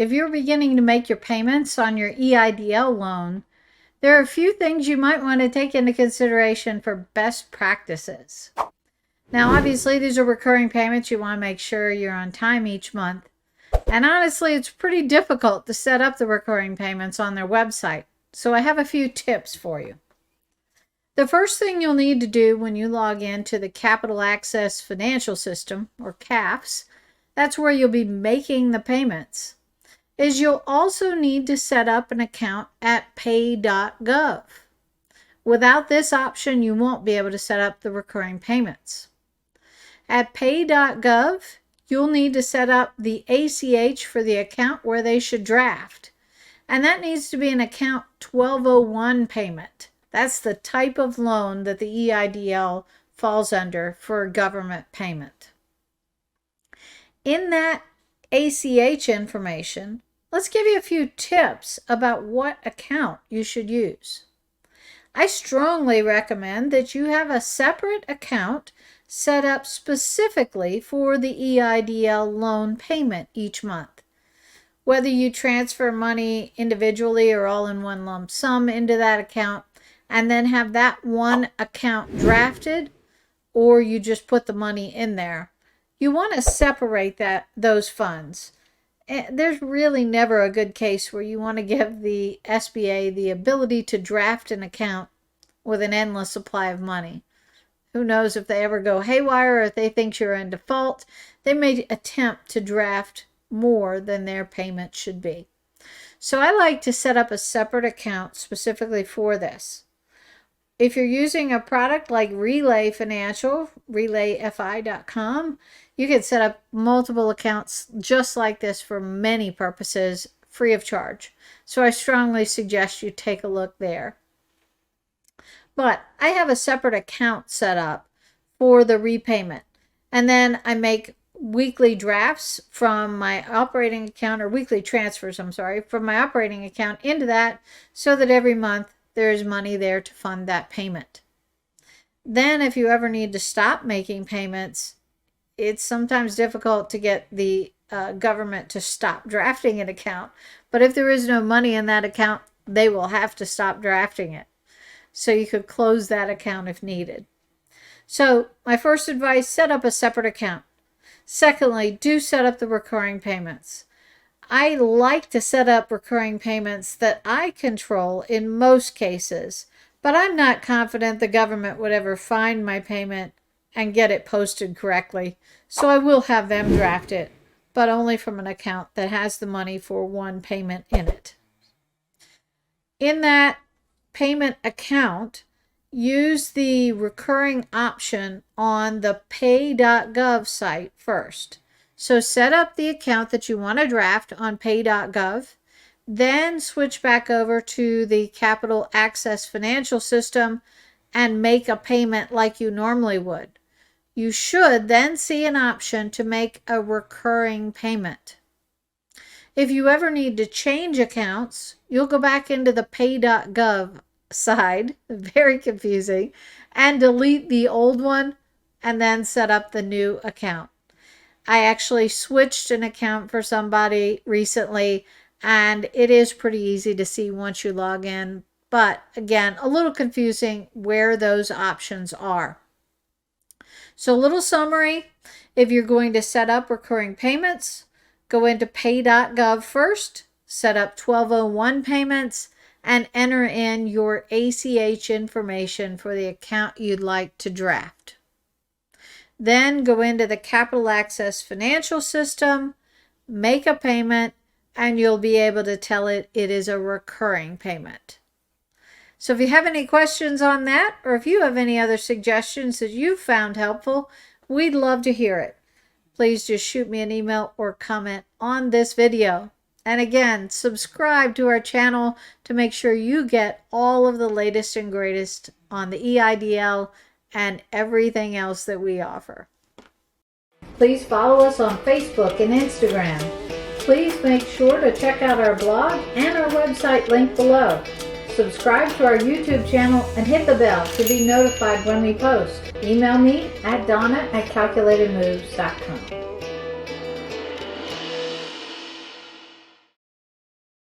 if you're beginning to make your payments on your EIDL loan, there are a few things you might want to take into consideration for best practices. Now, obviously, these are recurring payments. You want to make sure you're on time each month. And honestly, it's pretty difficult to set up the recurring payments on their website. So I have a few tips for you. The first thing you'll need to do when you log into the Capital Access Financial System, or CAFS, that's where you'll be making the payments, is you'll also need to set up an account at pay.gov. Without this option, you won't be able to set up the recurring payments. At pay.gov, you'll need to set up the ACH for the account where they should draft. And that needs to be an account 1201 payment. That's the type of loan that the EIDL falls under for government payment. In that ACH information, let's give you a few tips about what account you should use. I strongly recommend that you have a separate account set up specifically for the EIDL loan payment each month. Whether you transfer money individually or all in one lump sum into that account and then have that one account drafted, or you just put the money in there, you want to separate those funds. There's really never a good case where you want to give the SBA the ability to draft an account with an endless supply of money. Who knows if they ever go haywire or if they think you're in default, they may attempt to draft more than their payment should be. So I like to set up a separate account specifically for this. If you're using a product like Relay Financial, relayfi.com, you can set up multiple accounts just like this for many purposes, free of charge. So I strongly suggest you take a look there. But I have a separate account set up for the repayment. And then I make weekly drafts from my operating account, or weekly transfers, from my operating account into that, so that every month there is money there to fund that payment. Then if you ever need to stop making payments, it's sometimes difficult to get the government to stop drafting an account. But if there is no money in that account, they will have to stop drafting it. So you could close that account if needed. So my first advice, set up a separate account. Secondly, do set up the recurring payments. I like to set up recurring payments that I control in most cases, but I'm not confident the government would ever find my payment and get it posted correctly. So I will have them draft it, but only from an account that has the money for one payment in it. In that payment account, use the recurring option on the pay.gov site first. So set up the account that you want to draft on pay.gov, then switch back over to the Capital Access Financial System and make a payment like you normally would. You should then see an option to make a recurring payment. If you ever need to change accounts, you'll go back into the pay.gov side, very confusing, and delete the old one and then set up the new account. I actually switched an account for somebody recently, and it is pretty easy to see once you log in, but again, a little confusing where those options are. So a little summary: if you're going to set up recurring payments, go into pay.gov first, set up 1201 payments, and enter in your ACH information for the account you'd like to draft. Then go into the Capital Access Financial System, make a payment, and you'll be able to tell it is a recurring payment. So if you have any questions on that, or if you have any other suggestions that you've found helpful, we'd love to hear it. Please just shoot me an email or comment on this video. And again, subscribe to our channel to make sure you get all of the latest and greatest on the EIDL and everything else that we offer. Please follow us on Facebook and Instagram. Please make sure to check out our blog and our website linked below. Subscribe to our YouTube channel and hit the bell to be notified when we post. Email me at donna@calculatedmoves.com.